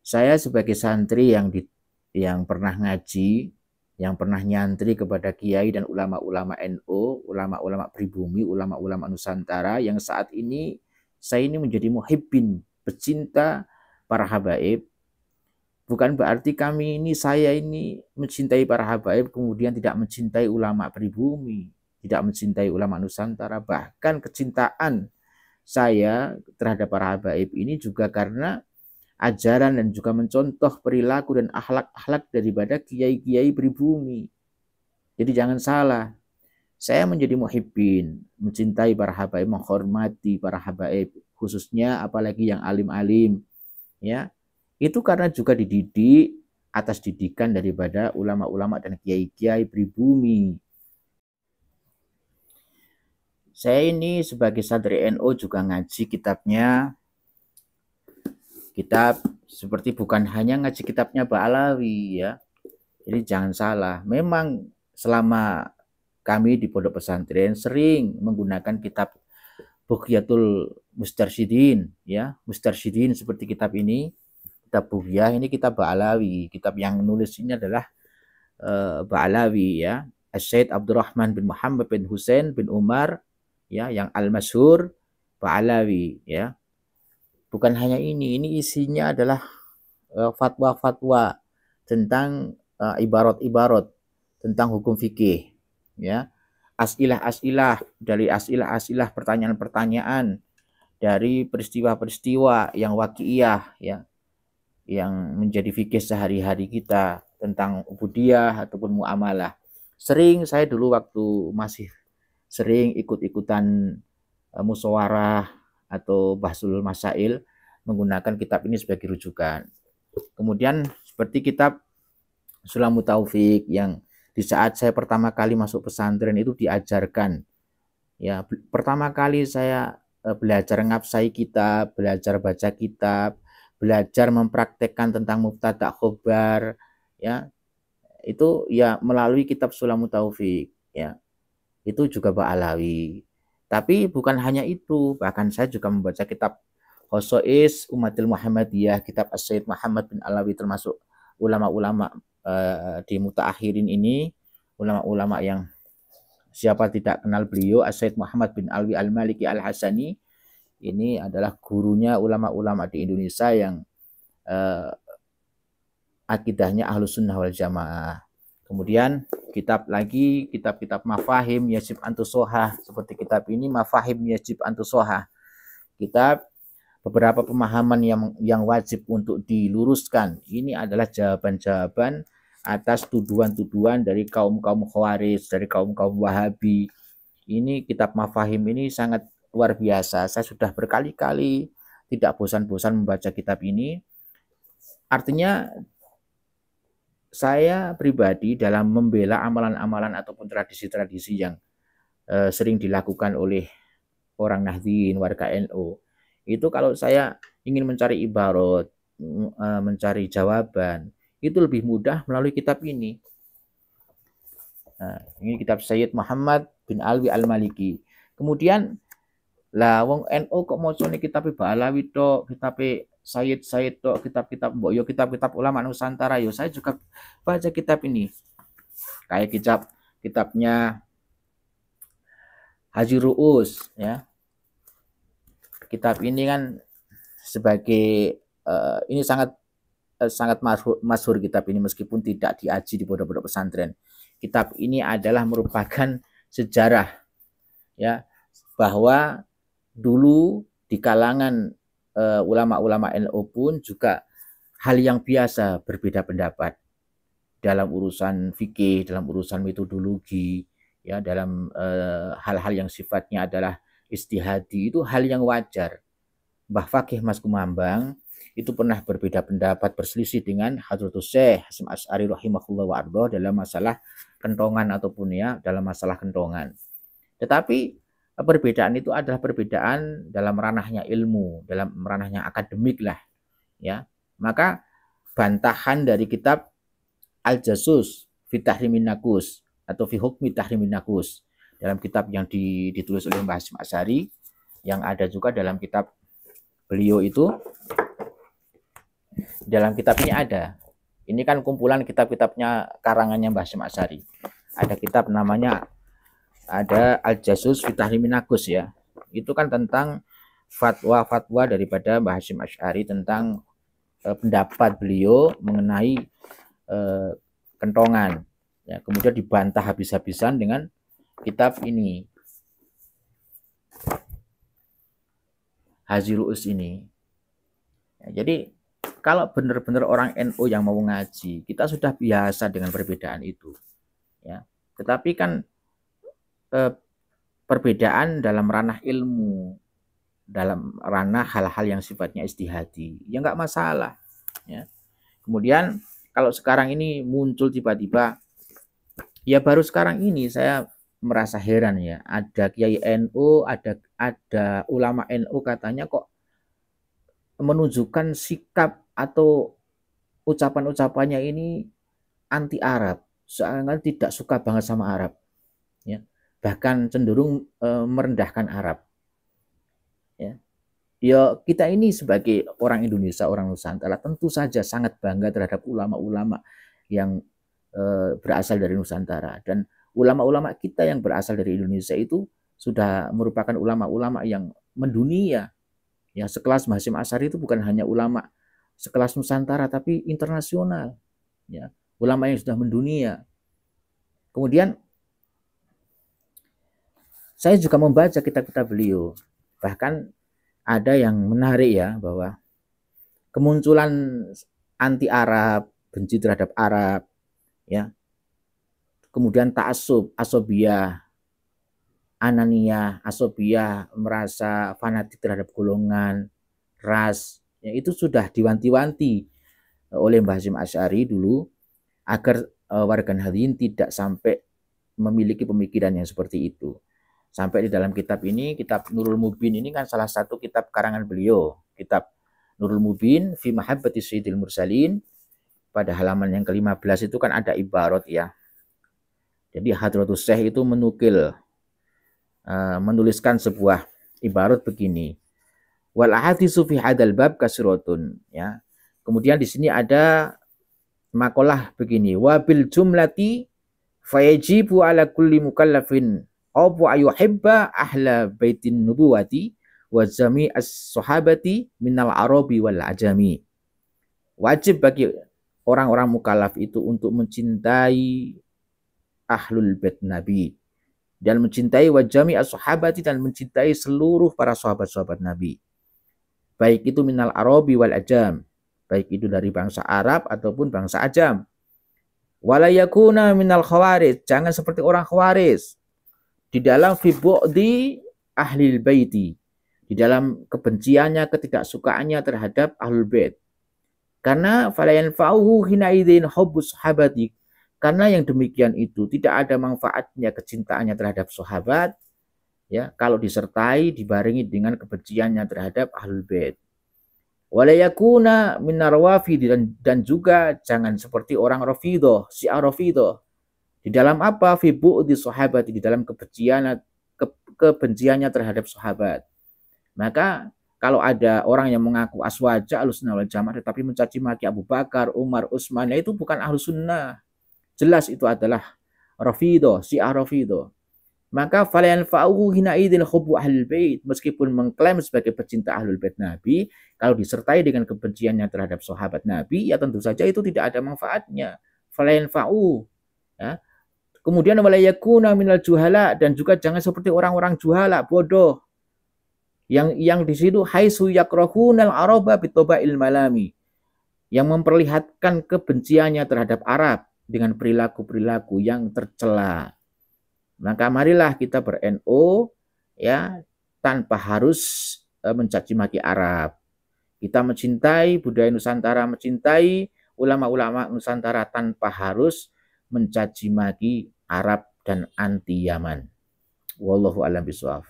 Saya sebagai santri yang pernah ngaji, yang pernah nyantri kepada kiai dan ulama-ulama NU, ulama-ulama pribumi, ulama-ulama Nusantara, yang saat ini saya ini menjadi muhibbin, pecinta para habaib. Bukan berarti saya ini mencintai para habaib kemudian tidak mencintai ulama pribumi, tidak mencintai ulama Nusantara. Bahkan kecintaan saya terhadap para habaib ini juga karena ajaran dan juga mencontoh perilaku dan akhlak-akhlak daripada kiai-kiai pribumi. Jadi jangan salah, saya menjadi muhibbin, mencintai para habaib, menghormati para habaib, khususnya apalagi yang alim-alim, ya. Itu karena juga dididik atas didikan daripada ulama-ulama dan kiai-kiai pribumi. Saya ini sebagai santri NU juga ngaji kitabnya, kitab seperti bukan hanya ngaji kitabnya Ba'alawi, ya. Jadi jangan salah, memang selama kami di pondok pesantren sering menggunakan kitab Bughyatul Mustarsyidin, ya, Mustarsyidin seperti kitab ini, kitab Bughyah ini kitab Ba'alawi, kitab yang nulis ini adalah Ba'alawi, ya, Syed Abdurrahman bin Muhammad bin Husain bin Umar, ya, yang al-masyhur Ba'alawi, ya. Bukan hanya ini isinya adalah fatwa-fatwa tentang ibarat-ibarat tentang hukum fikih, ya, asilah-asilah dari asilah-asilah pertanyaan-pertanyaan dari peristiwa-peristiwa yang waqiah, ya, yang menjadi fikih sehari-hari kita tentang ubudiyah ataupun muamalah. Sering saya dulu waktu masih sering ikut-ikutan musyawarah atau bahsul masail menggunakan kitab ini sebagai rujukan. Kemudian seperti kitab Sulamut Taufik yang di saat saya pertama kali masuk pesantren itu diajarkan, ya, pertama kali saya belajar ngapsai kitab, belajar baca kitab, belajar mempraktekkan tentang mubtada khobar, ya, itu ya melalui kitab Sulamut Taufik, ya, itu juga Ba'alawi. Tapi bukan hanya itu, bahkan saya juga membaca kitab Khosois Umatil Muhammadiyah, kitab As-Sayyid Muhammad bin Alawi, termasuk ulama-ulama di mutaakhirin ini, ulama-ulama yang siapa tidak kenal beliau, As-Sayyid Muhammad bin Alwi Al-Maliki Al-Hasani, ini adalah gurunya ulama-ulama di Indonesia yang akidahnya Ahlus Sunnah wal Jamaah. Kemudian kitab-kitab Mafahim Yajib Antusohah, seperti kitab ini Mafahim Yajib Antusohah, kitab beberapa pemahaman yang wajib untuk diluruskan. Ini adalah jawaban-jawaban atas tuduhan-tuduhan dari kaum-kaum Khawarij, dari kaum-kaum Wahabi. Ini kitab Mafahim ini sangat luar biasa. Saya sudah berkali-kali tidak bosan-bosan membaca kitab ini. Artinya saya pribadi dalam membela amalan-amalan ataupun tradisi-tradisi yang sering dilakukan oleh orang Nahdliyin, warga NU, itu kalau saya ingin mencari ibarat, mencari jawaban, itu lebih mudah melalui kitab ini. Nah, ini kitab Sayyid Muhammad bin Alwi Al-Maliki. Kemudian lah wong NU kok macane kitab Ba'alawi tok, kitab Sayyid tok, kitab-kitab mbok yo kitab-kitab ulama Nusantara yo saya juga baca kitab ini. Kayak kitabnya Haji Ru'us, ya. Kitab ini kan sebagai ini sangat masyhur kitab ini meskipun tidak diaji di pondok-pondok pesantren. Kitab ini adalah merupakan sejarah, ya, bahwa dulu di kalangan ulama-ulama NU pun juga hal yang biasa berbeda pendapat dalam urusan fikih, dalam urusan metodologi, ya, dalam hal-hal yang sifatnya adalah istihadi, itu hal yang wajar. Mbah Fakih Mas Kumambang itu pernah berbeda pendapat, berselisih dengan Hadratus Syekh Hasyim Asy'ari rahimahullah wa ardhah dalam masalah kentongan ataupun, ya, dalam masalah kentongan. Tetapi perbedaan itu adalah perbedaan dalam ranahnya ilmu, dalam ranahnya akademik lah, ya. Maka bantahan dari kitab Al-Jasus fi Tahrimin Nakus atau fi Hukmi Tahrimin Nakus, dalam kitab yang ditulis oleh Mbah Hasyim Asy'ari, yang ada juga dalam kitab beliau itu Dalam kitab ini ada. Ini kan kumpulan kitab-kitabnya karangannya Mbah Hasyim Asy'ari. Ada kitab namanya ada Al-Jasus fi Tahrimin Nagus ya. Itu kan tentang fatwa-fatwa daripada Mbah Hasyim Asy'ari tentang pendapat beliau mengenai kentongan. Ya, kemudian dibantah habis-habisan dengan kitab ini. Haziru'us ini. Ya, jadi kalau benar-benar orang NU yang mau ngaji, kita sudah biasa dengan perbedaan itu. Ya. Tetapi kan perbedaan dalam ranah ilmu, dalam ranah hal-hal yang sifatnya istihadi, ya nggak masalah. Ya. Kemudian kalau sekarang ini muncul tiba-tiba, ya baru sekarang ini saya merasa heran ya, ada kiai NU, ada ulama NU katanya kok menunjukkan sikap atau ucapan-ucapannya ini anti Arab, soalnya tidak suka banget sama Arab, ya bahkan cenderung merendahkan Arab. Ya kita ini sebagai orang Indonesia, orang Nusantara tentu saja sangat bangga terhadap ulama-ulama yang berasal dari Nusantara, dan ulama-ulama kita yang berasal dari Indonesia itu sudah merupakan ulama-ulama yang mendunia. Ya, sekelas Mbah Hasyim Asy'ari itu bukan hanya ulama sekelas Nusantara tapi internasional. Ya, ulama yang sudah mendunia. Kemudian saya juga membaca kitab-kitab beliau. Bahkan ada yang menarik ya, bahwa kemunculan anti Arab, benci terhadap Arab, ya. Kemudian ta'assub, asobiyah, ananiyah, asobiyah, merasa fanatik terhadap golongan, ras, ya, itu sudah diwanti-wanti oleh Mbah Hasyim Asy'ari dulu agar warga Nahdliyin tidak sampai memiliki pemikiran yang seperti itu. Sampai di dalam kitab ini, kitab Nurul Mubin ini kan salah satu kitab karangan beliau. Kitab Nurul Mubin fi Mahabbati Sayyidil Mursalin, pada halaman yang ke-15 itu kan ada ibarat ya. Jadi Hadratus Syekh itu menuliskan sebuah ibarat begini. Wal ahaditsu fi hadzal bab kasratun, ya. Kemudian di sini ada makalah begini, wa bil jumlati fayajibu ala kulli mukallafin aw ayuhibba ahla baitin nubuwati wa jami as-sahabati minal arabi wal ajami. Wajib bagi orang-orang mukallaf itu untuk mencintai ahlul bait Nabi dan mencintai wa jami as-sahabati, dan mencintai seluruh para sahabat-sahabat Nabi. Baik itu minal arabi wal ajam, baik itu dari bangsa Arab ataupun bangsa Ajam. Wala yakuna minal khawarij, jangan seperti orang khawarij di dalam fi bu'di ahlil baiti, di dalam kebenciannya, ketidaksukaannya terhadap ahlul bait. Karena fala yanfa'uhu hina idzin hubbus sahabati, karena yang demikian itu tidak ada manfaatnya kecintaannya terhadap sahabat, ya, kalau disertai dibarengi dengan kebenciannya terhadap ahlul bait. Wala yakuna minar rawafid, dan juga jangan seperti orang Rafidhah, Syiah Rafidhah. Di dalam apa? Fi bu'di sahabat, di dalam kebenciannya terhadap sahabat. Maka kalau ada orang yang mengaku aswaja Ahlussunnah wal Jamaah tetapi mencaci maki Abu Bakar, Umar, Utsman, itu bukan Ahlussunnah. Jelas itu adalah Rafidhah, Syiah Rafidhah. Maka falayan fa'uhu hina idil hubbu ahlul bait, meskipun mengklaim sebagai pecinta ahlul bait Nabi, kalau disertai dengan kebenciannya terhadap sahabat Nabi, ya tentu saja itu tidak ada manfaatnya. Falayan fa'u, ya. Kemudian wala yakuna minal juhala, dan juga jangan seperti orang-orang juhala, bodoh, yang di situ haitsu yakrahunal araba bitobail malami, yang memperlihatkan kebenciannya terhadap Arab dengan perilaku-perilaku yang tercela. Maka marilah kita ber-NU, ya, tanpa harus mencaci maki Arab. Kita mencintai budaya Nusantara, mencintai ulama-ulama Nusantara tanpa harus mencaci maki Arab dan anti Yaman. Wallahu a'lam bishawab.